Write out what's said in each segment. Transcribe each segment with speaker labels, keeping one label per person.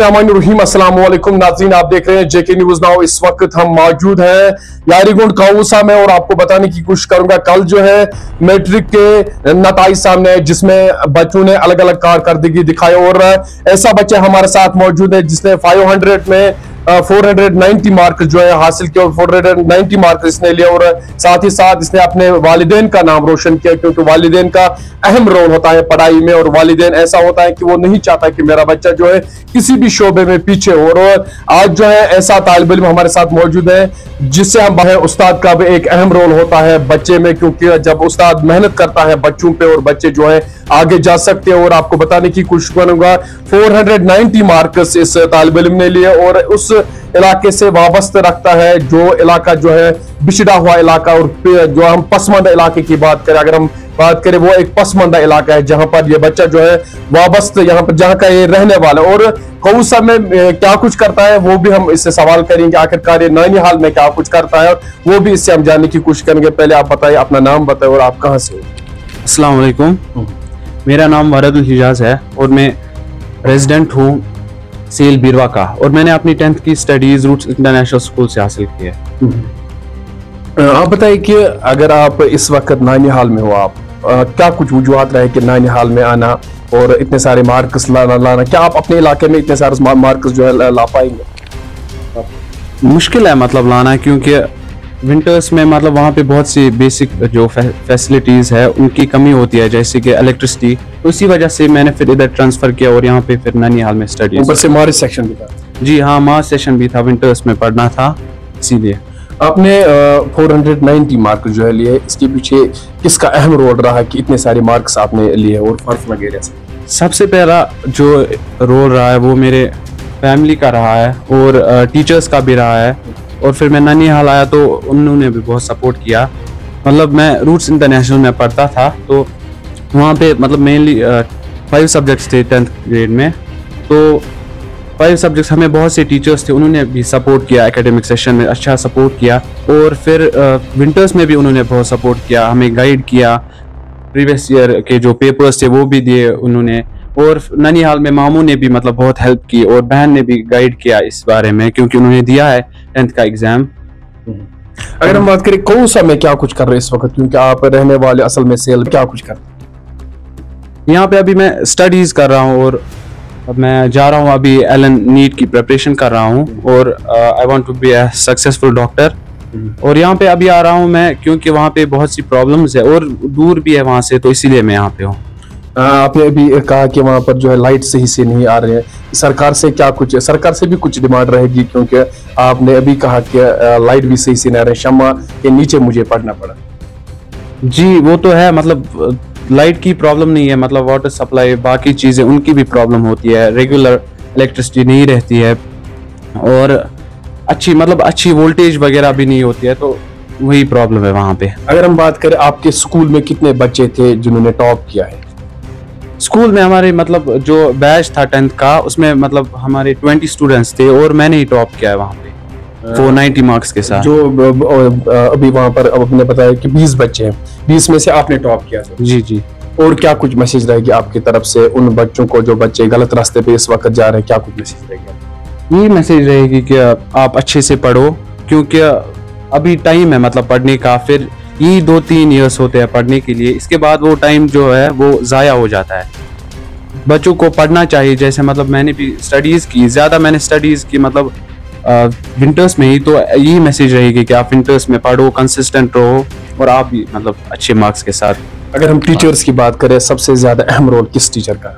Speaker 1: बिस्मिल्लाहिर्रहमानिर्रहीम। अस्सलाम वालेकुम नाज़रीन, आप देख रहे हैं जेके न्यूज नाउ। इस वक्त हम मौजूद हैं यारीगुंड काऊसा में और आपको बताने की कोशिश करूंगा कल जो है मैट्रिक के नताइज सामने है, जिसमें बच्चों ने अलग अलग कारकर्दगी दिखाई और ऐसा बच्चा हमारे साथ मौजूद है जिसने 500 में 490 मार्क्स जो है हासिल किया और 490 मार्क्स इसने लिया और साथ ही साथ इसने अपने वालिदैन का नाम रोशन किया, क्योंकि वालिदैन का अहम रोल होता है पढ़ाई में और वालिदैन ऐसा होता है कि वो नहीं चाहता कि मेरा बच्चा जो है किसी भी शोबे में पीछे हो। और आज जो है ऐसा तालिब इल्म हमारे साथ मौजूद है जिससे हम उस्ताद का भी एक अहम रोल होता है बच्चे में, क्योंकि जब उस्ताद मेहनत करता है बच्चों पे और बच्चे जो है आगे जा सकते हैं। और आपको बताने की कोशिश करूंगा 490 मार्क्स इस तालिब इल्म ने लिए और उस इलाके से वाबस्ता रखता है जो इलाका जो है बिछड़ा हुआ इलाका और जो हम पसमानदा इलाके की बात करें, अगर हम बात करें वो एक पसमानदा इलाका है जहां पर ये बच्चा जो है वाबस्ता यहाँ पर जहां का ये रहने वाला है। और काऊसा में क्या कुछ करता है वो भी हम इससे सवाल करेंगे, आखिरकार ये नैनीहाल में क्या कुछ करता है वो भी इससे हम जानने की कोशिश करेंगे। पहले आप बताइए, अपना नाम बताइए और आप कहाँ से हो।
Speaker 2: अस्सलाम वालेकुम, मेरा नाम वरदुल हिजाज है और मैं रेजिडेंट हूँ सेल बीरवा का और मैंने अपनी 10th की स्टडीज रूट्स इंटरनेशनल स्कूल से हासिल की है।
Speaker 1: आप बताइए कि अगर आप इस वक्त नैनीहाल में हो, आप क्या कुछ वजूहत रहे कि नैनीहाल में आना और इतने सारे मार्क्स लाना, क्या आप अपने इलाके में इतने सारे मार्क्स जो है ला पाएंगे?
Speaker 2: मुश्किल है मतलब लाना, क्योंकि विंटर्स में मतलब वहाँ पे बहुत सी बेसिक जो फैसिलिटीज़ है उनकी कमी होती है, जैसे कि इलेक्ट्रिसिटी। तो इसी वजह से मैंने फिर इधर ट्रांसफ़र किया और यहाँ पे फिर नैनीहाल में स्टडीज।
Speaker 1: ऊपर से मार्च सेक्शन भी था?
Speaker 2: जी हाँ, मार्च सेशन भी था, विंटर्स में पढ़ना था इसीलिए।
Speaker 1: आपने 490 मार्क्स जो है लिए, इसके पीछे किसका अहम रोल रहा कि इतने सारे मार्क्स आपने लिए और फर्क वगैरह से?
Speaker 2: सबसे पहला जो रोल रहा है वो मेरे फैमिली का रहा है और टीचर्स का भी रहा है। और फिर मैं नैनीहाल आया तो उन्होंने भी बहुत सपोर्ट किया। मतलब मैं रूट्स इंटरनेशनल में पढ़ता था तो वहाँ पे मतलब मेनली 5 सब्जेक्ट्स थे 10th ग्रेड में, तो 5 सब्जेक्ट्स हमें बहुत से टीचर्स थे, उन्होंने भी सपोर्ट किया, एकेडमिक सेशन में अच्छा सपोर्ट किया। और फिर विंटर्स में भी उन्होंने बहुत सपोर्ट किया, हमें गाइड किया, प्रीवियस ईयर के जो पेपर्स थे वो भी दिए उन्होंने। और नैनीहाल में मामू ने भी मतलब बहुत हेल्प की और बहन ने भी गाइड किया इस बारे में, क्योंकि उन्होंने दिया है 10th का एग्जाम।
Speaker 1: अगर हम बात करें काऊसा में क्या कुछ कर रहे हैं इस वक्त, क्योंकि आप रहने वाले असल में सेल, क्या कुछ कर रहे हैं?
Speaker 2: यहाँ पे अभी मैं स्टडीज कर रहा हूँ और अब मैं जा रहा हूँ, अभी एलन नीट की प्रिपरेशन कर रहा हूँ और I want to be a successful doctor. और यहाँ पे अभी आ रहा हूँ मैं क्योंकि वहाँ पे बहुत सी प्रॉब्लम्स है और दूर भी है वहाँ से, तो इसीलिए मैं यहाँ पे हूँ।
Speaker 1: आपने अभी कहा कि वहाँ पर जो है लाइट सही से नहीं आ रहे हैं, सरकार से क्या कुछ, सरकार से भी कुछ डिमांड रहेगी, क्योंकि आपने अभी कहा कि लाइट भी सही से नहीं आ रहे, शम्मा के नीचे मुझे पढ़ना पड़ा।
Speaker 2: जी वो तो है, मतलब लाइट की प्रॉब्लम नहीं है, मतलब वाटर सप्लाई बाकी चीज़ें उनकी भी प्रॉब्लम होती है, रेगुलर इलेक्ट्रिसिटी नहीं रहती है और अच्छी वोल्टेज वगैरह भी नहीं होती है, तो वही प्रॉब्लम है वहाँ पे।
Speaker 1: अगर हम बात करें आपके स्कूल में कितने बच्चे थे जिन्होंने टॉप किया है?
Speaker 2: स्कूल में हमारे मतलब जो बैच था 10th का उसमें मतलब हमारे 20 स्टूडेंट्स थे और मैंने ही टॉप किया है वहाँ पे 490 मार्क्स के साथ।
Speaker 1: जो अभी वहाँ पर आपने बताया कि 20 बच्चे हैं, 20 में से आपने टॉप किया था।
Speaker 2: जी जी।
Speaker 1: और क्या कुछ मैसेज रहेगी आपकी तरफ से उन बच्चों को जो बच्चे गलत रास्ते पे इस वक्त जा रहे हैं, क्या कुछ मैसेज रहेगा?
Speaker 2: यही मैसेज रहेगी कि आप अच्छे से पढ़ो, क्योंकि अभी टाइम है मतलब पढ़ने का, फिर यही 2-3 ईयर्स होते हैं पढ़ने के लिए, इसके बाद वो टाइम जो है वो ज़ाया हो जाता है। बच्चों को पढ़ना चाहिए, जैसे मतलब मैंने भी स्टडीज़ की, ज़्यादा मैंने स्टडीज़ की मतलब विंटर्स में ही, तो यही मैसेज रहेगी कि आप विंटर्स में पढ़ो, कंसिस्टेंट रहो और आप भी मतलब अच्छे मार्क्स के साथ।
Speaker 1: अगर हम टीचर्स की बात करें, सबसे ज़्यादा अहम रोल किस टीचर का?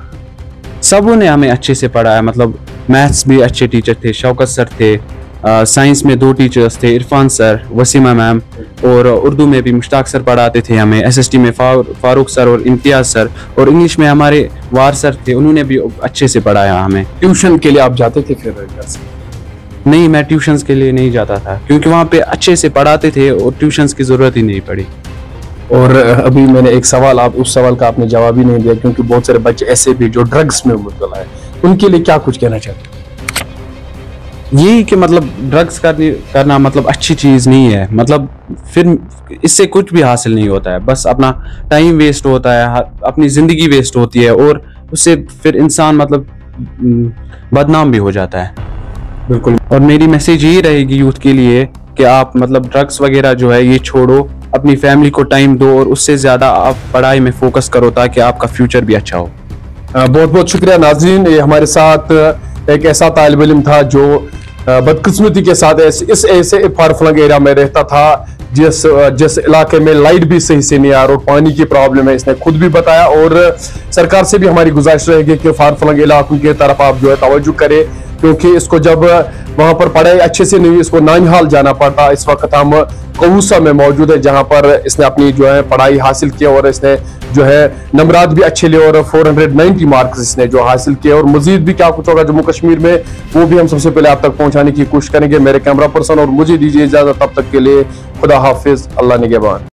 Speaker 2: सबों ने हमें अच्छे से पढ़ाया, मतलब मैथ्स भी अच्छे टीचर थे, शौकत सर थे, साइंस में 2 टीचर्स थे, इरफान सर, वसीमा मैम, और उर्दू में भी मुश्ताक सर पढ़ाते थे हमें, एसएसटी में फारूक सर और इम्तियाज सर, और इंग्लिश में हमारे वार सर थे, उन्होंने भी अच्छे से पढ़ाया हमें।
Speaker 1: ट्यूशन के लिए आप जाते थे फिर घर से?
Speaker 2: नहीं, मैं ट्यूशन्स के लिए नहीं जाता था क्योंकि वहाँ पे अच्छे से पढ़ाते थे और ट्यूशन्स की ज़रूरत ही नहीं पड़ी।
Speaker 1: और अभी मैंने एक सवाल, आप उस सवाल का आपने जवाब ही नहीं दिया, क्योंकि बहुत सारे बच्चे ऐसे भी जो ड्रग्स में मुब्तला है, उनके लिए क्या कुछ कहना चाहते हैं?
Speaker 2: यही कि मतलब ड्रग्स करना मतलब अच्छी चीज़ नहीं है, मतलब फिर इससे कुछ भी हासिल नहीं होता है, बस अपना टाइम वेस्ट होता है, अपनी ज़िंदगी वेस्ट होती है और उससे फिर इंसान मतलब बदनाम भी हो जाता है।
Speaker 1: बिल्कुल।
Speaker 2: और मेरी मैसेज यही रहेगी यूथ के लिए कि आप मतलब ड्रग्स वगैरह जो है ये छोड़ो, अपनी फैमिली को टाइम दो और उससे ज़्यादा आप पढ़ाई में फोकस करो ताकि आपका फ्यूचर भी अच्छा हो।
Speaker 1: बहुत बहुत शुक्रिया नाज़रीन, ये हमारे साथ एक ऐसा तालिब इल्म था जो बदकिस्मती के साथ इस ऐसे फारफलंग एरिया में रहता था जिस इलाके में लाइट भी सही से नहीं आ रहा और पानी की प्रॉब्लम है, इसने खुद भी बताया। और सरकार से भी हमारी गुजारिश रहेगी कि फारफलंग इलाकों की तरफ आप जो है तवज्जो करें, क्योंकि इसको जब वहां पर पढ़ाई अच्छे से नहीं, इसको नानिहाल जाना पड़ता। इस वक्त हम कौसा में मौजूद है जहां पर इसने अपनी जो है पढ़ाई हासिल की और इसने जो है नंबरात भी अच्छे लिए और 490 मार्क्स इसने जो हासिल किए। और मजीद भी क्या कुछ होगा जम्मू कश्मीर में वो भी हम सबसे पहले आप तक पहुंचाने की कोशिश करेंगे। मेरे कैमरा पर्सन और मुझे दीजिए इजाजत, तब तक के लिए खुदा हाफिज, अल्लाह निगहबान।